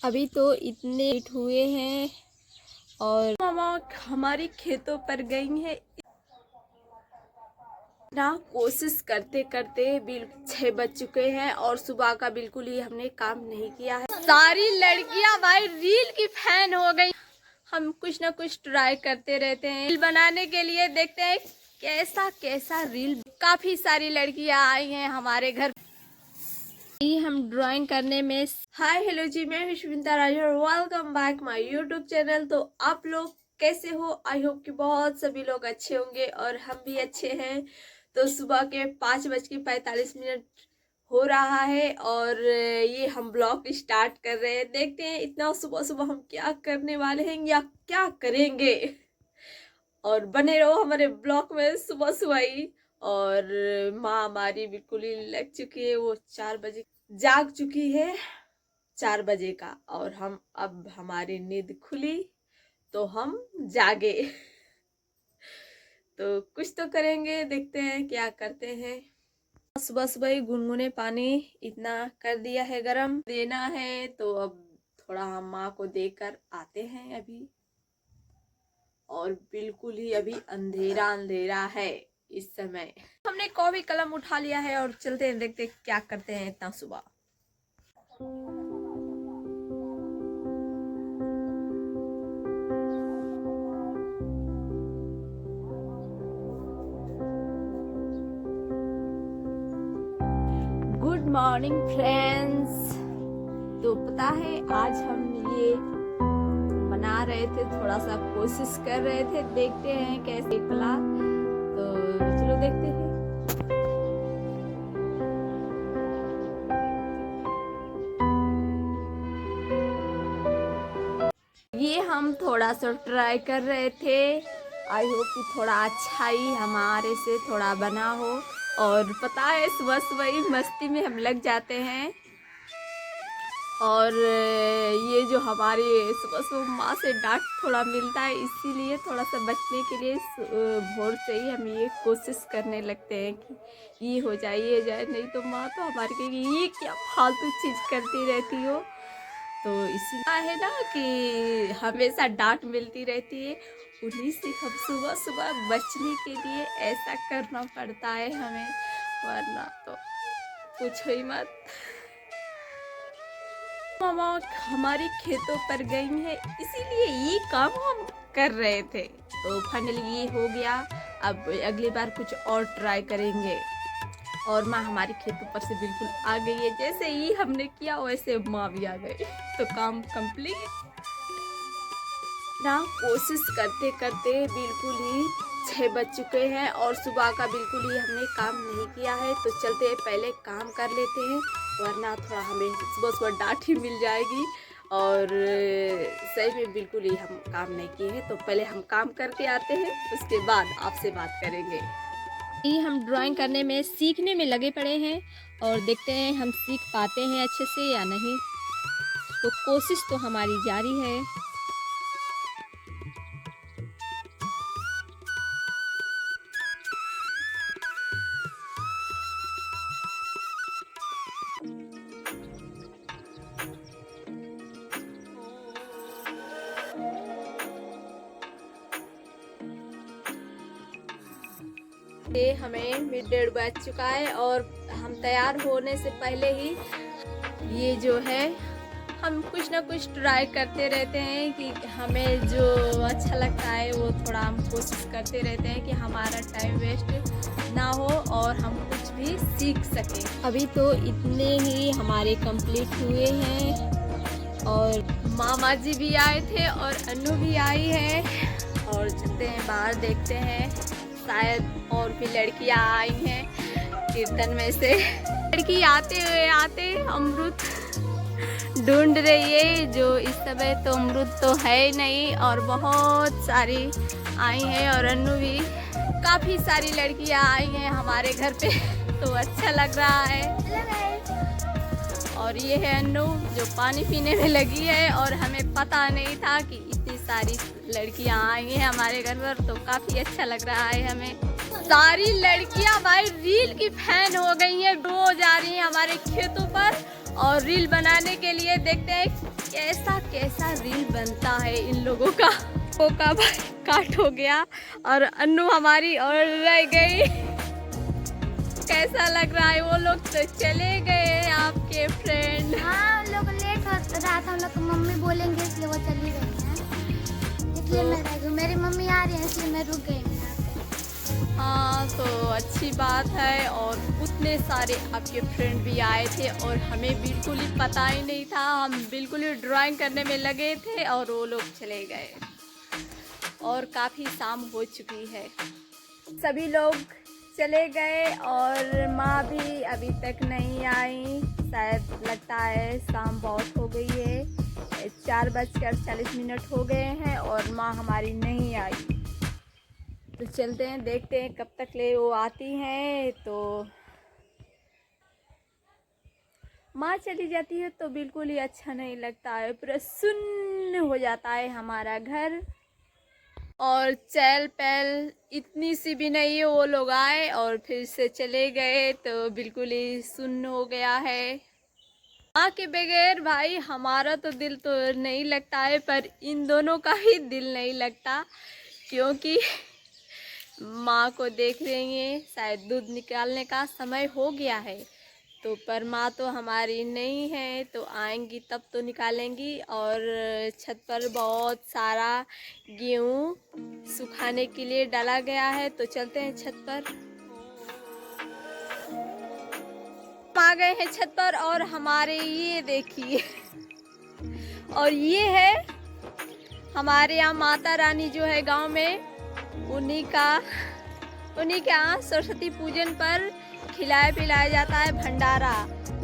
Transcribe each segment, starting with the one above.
अभी तो इतने लेट हुए हैं और मामा हमारी खेतों पर गई है ना। कोशिश करते करते बिल्कुल 6 बज चुके हैं और सुबह का बिल्कुल ही हमने काम नहीं किया है। सारी लड़कियां भाई रील की फैन हो गई। हम कुछ ना कुछ ट्राई करते रहते हैं रील बनाने के लिए। देखते हैं कैसा कैसा रील। काफी सारी लड़कियां आई हैं हमारे घर। हम ड्राइंग करने में हाय हेलो जी, मैं हूं श्विता राजा और welcome back my YouTube channel. तो आप लोग कैसे हो? आई होप कि बहुत सभी लोग अच्छे होंगे और हम भी अच्छे हैं। तो सुबह के 5:45 हो रहा है और ये हम ब्लॉग स्टार्ट कर रहे हैं। देखते हैं इतना सुबह सुबह हम क्या करने वाले हैं या क्या करेंगे। और बने रहो हमारे ब्लॉग में सुबह सुबह ही। और माँ हमारी बिल्कुल ही लग चुकी है, वो 4 बजे जाग चुकी है 4 बजे का। और हम अब हमारी नींद खुली तो हम जागे। तो कुछ तो करेंगे, देखते हैं क्या करते हैं। सुबह सुबह ही गुनगुने पानी इतना कर दिया है, गरम देना है। तो अब थोड़ा हम माँ को देकर आते हैं अभी। और बिल्कुल ही अभी अंधेरा अंधेरा है इस समय। हमने कॉपी कलम उठा लिया है और चलते हैं, देखते हैं क्या करते हैं इतना सुबह। Good morning friends. तो पता है आज हम ये बना रहे थे, थोड़ा सा कोशिश कर रहे थे, देखते हैं कैसे निकला। तो चलो देखते हैं। ये हम थोड़ा सा ट्राई कर रहे थे। आई होप कि थोड़ा अच्छा ही हमारे से थोड़ा बना हो। और पता है सुबह सुबह ही मस्ती में हम लग जाते हैं। और ये जो हमारे सुबह सुबह माँ से डांट थोड़ा मिलता है, इसीलिए थोड़ा सा बचने के लिए भोर से ही हम ये कोशिश करने लगते हैं कि ये हो जाए ये जाए। नहीं तो माँ तो हमारे कहेगी ये क्या फालतू चीज़ करती रहती हो। तो इसलिए है ना कि हमेशा डांट मिलती रहती है। उन्हीं से हम सुबह सुबह बचने के लिए ऐसा करना पड़ता है हमें, वरना तो पूछो ही मत। मामा हमारी खेतों पर गई है, इसीलिए ये काम हम कर रहे थे। तो फाइनली ये हो गया। अब अगली बार कुछ और ट्राई करेंगे। और माँ हमारी खेतों पर से बिल्कुल आ गई है। जैसे ही हमने किया वैसे माँ भी आ गई। तो काम कंप्लीट ना। कोशिश करते करते बिल्कुल ही 6 बज चुके हैं और सुबह का बिल्कुल ही हमने काम नहीं किया है। तो चलते हैं पहले काम कर लेते हैं, वरना थोड़ा हमें सुबह सुबह डांट ही मिल जाएगी। और सही में बिल्कुल ही हम काम नहीं किए हैं। तो पहले हम काम करके आते हैं, उसके बाद आपसे बात करेंगे। ये हम ड्राइंग करने में सीखने में लगे पड़े हैं और देखते हैं हम सीख पाते हैं अच्छे से या नहीं। तो कोशिश तो हमारी जारी है। ये हमें 1:30 बज चुका है और हम तैयार होने से पहले ही ये जो है हम कुछ ना कुछ ट्राई करते रहते हैं कि हमें जो अच्छा लगता है वो थोड़ा हम कोशिश करते रहते हैं कि हमारा टाइम वेस्ट ना हो और हम कुछ भी सीख सकें। अभी तो इतने ही हमारे कंप्लीट हुए हैं और मामा जी भी आए थे और अनु भी आई है। और चलते हैं बाहर, देखते हैं शायद और भी लड़कियां आई हैं कीर्तन में से। लड़की आते हुए आते अमृत ढूंढ रही है, जो इस समय तो अमृत तो है ही नहीं। और बहुत सारी आई हैं और अनु भी। काफ़ी सारी लड़कियां आई हैं हमारे घर पे। तो अच्छा लग रहा है। और ये है अनु जो पानी पीने में लगी है और हमें पता नहीं था कि इतनी सारी लड़कियां आई हैं हमारे घर पर। तो काफ़ी अच्छा लग रहा है हमें। सारी लड़कियां भाई रील की फैन हो गई हैं, रोज आ रही हैं हमारे खेतों पर और रील बनाने के लिए। देखते हैं कैसा कैसा रील बनता है इन लोगों का। वो का काट हो गया और अन्नू हमारी और रह गई। कैसा लग रहा है? वो लोग तो चले गए आपके फ्रेंड। हाँ, उन लोग लेट हो रहा था, हम लोग को मम्मी बोलेंगे इसलिए वो चली गई हैं। इसलिए मैं रह गई, मेरी मम्मी आ रही है इसलिए मैं रुक गई। हाँ तो अच्छी बात है। और उतने सारे आपके फ्रेंड भी आए थे और हमें बिल्कुल ही पता ही नहीं था, हम बिल्कुल ही ड्राइंग करने में लगे थे और वो लोग चले गए और काफ़ी शाम हो चुकी है। सभी लोग चले गए और माँ भी अभी तक नहीं आई। शायद लगता है शाम बहुत हो गई है, 4:40 हो गए हैं और माँ हमारी नहीं आई। तो चलते हैं, देखते हैं कब तक ले वो आती हैं। तो माँ चली जाती है तो बिल्कुल ही अच्छा नहीं लगता है, पूरा सुन्न हो जाता है हमारा घर और चहल पहल इतनी सी भी नहीं है। वो लोग आए और फिर से चले गए तो बिल्कुल ही सुन्न हो गया है। माँ के बगैर भाई हमारा तो दिल तो नहीं लगता है, पर इन दोनों का ही दिल नहीं लगता क्योंकि माँ को देख रही हैं, शायद दूध निकालने का समय हो गया है। तो पर माँ तो हमारी नहीं है, तो आएंगी तब तो निकालेंगी। और छत पर बहुत सारा गेहूँ सुखाने के लिए डाला गया है, तो चलते हैं छत पर। हम आ गए हैं छत पर और हमारे ये देखिए और ये है हमारे यहाँ माता रानी जो है गांव में, उन्हीं के यहाँ सरस्वती पूजन पर खिलाया पिलाया जाता है भंडारा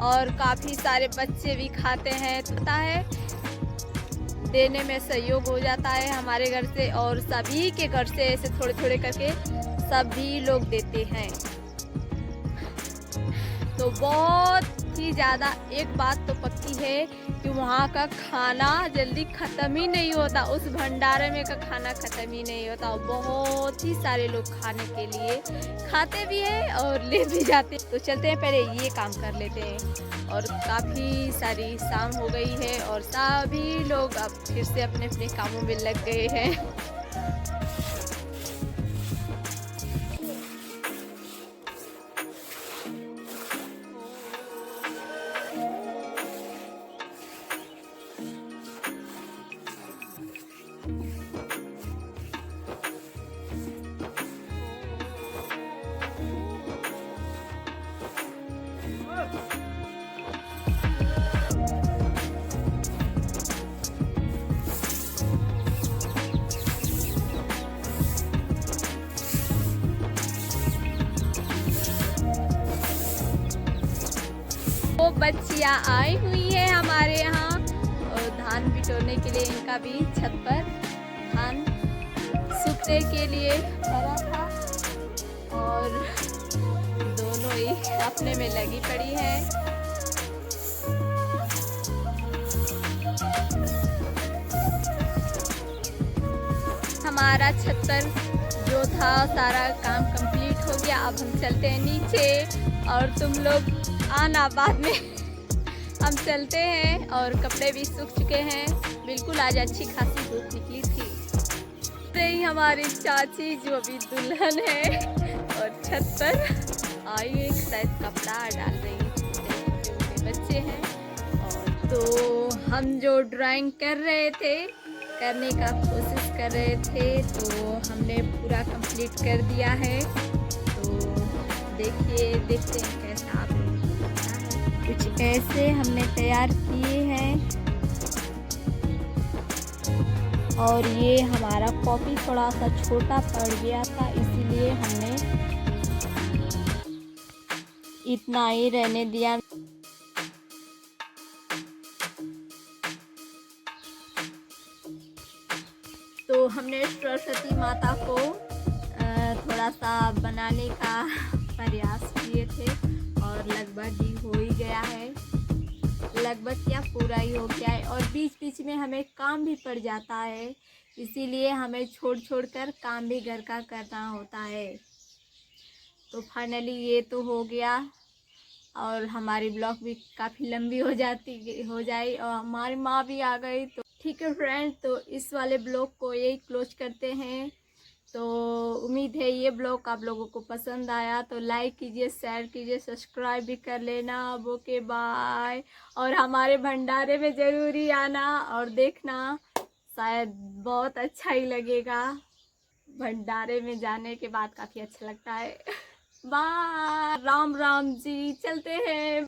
और काफ़ी सारे बच्चे भी खाते हैं। पता है देने में सहयोग हो जाता है हमारे घर से और सभी के घर से ऐसे थोड़े थोड़े करके सभी लोग देते हैं। तो बहुत ही ज़्यादा एक बात तो पक्की है कि वहाँ का खाना जल्दी ख़त्म ही नहीं होता, उस भंडारे में का खाना ख़त्म ही नहीं होता। बहुत ही सारे लोग खाने के लिए खाते भी हैं और ले भी जाते हैं। तो चलते हैं, पहले ये काम कर लेते हैं। और काफ़ी सारी शाम हो गई है और सभी लोग अब फिर से अपने अपने कामों में लग गए हैं। वो बच्चियाँ आई हुई है हमारे यहाँ और धान बिटोरने के लिए इनका भी छत पर धान सूखने के लिए भरा था और दोनों ही अपने में लगी पड़ी है। हमारा छत पर जो था सारा काम कंप्लीट हो गया। अब हम चलते हैं नीचे और तुम लोग आना बाद में। हम चलते हैं और कपड़े भी सूख चुके हैं, बिल्कुल आज अच्छी खासी धूप निकली थी। तो हमारी चाची जो अभी दुल्हन है और छत पर आई एक शायद कपड़ा डाल रही है, बच्चे हैं। और तो हम जो ड्राइंग कर रहे थे, करने का कोशिश कर रहे थे, तो हमने पूरा कंप्लीट कर दिया है। तो देखते हैं कैसा आप कुछ ऐसे हमने तैयार किए हैं। और ये हमारा कॉपी थोड़ा सा छोटा पड़ गया था, इसीलिए हमने इतना ही रहने दिया। तो हमने सरस्वती माता को थोड़ा सा बनाने का प्रयास किए थे और लगभग ही हो ही गया है, लगभग क्या पूरा ही हो गया है। और बीच बीच में हमें काम भी पड़ जाता है, इसीलिए हमें छोड़ कर काम भी घर का करना होता है। तो फाइनली ये तो हो गया और हमारी ब्लॉग भी काफ़ी लंबी हो जाए और हमारी माँ भी आ गई। तो ठीक है फ्रेंड, तो इस वाले ब्लॉग को यही क्लोज करते हैं। तो उम्मीद है ये ब्लॉग आप लोगों को पसंद आया, तो लाइक कीजिए, शेयर कीजिए, सब्सक्राइब भी कर लेना। अब ओके बाय। और हमारे भंडारे में ज़रूर ही आना और देखना, शायद बहुत अच्छा ही लगेगा। भंडारे में जाने के बाद काफ़ी अच्छा लगता है। बाय, राम राम जी, चलते हैं।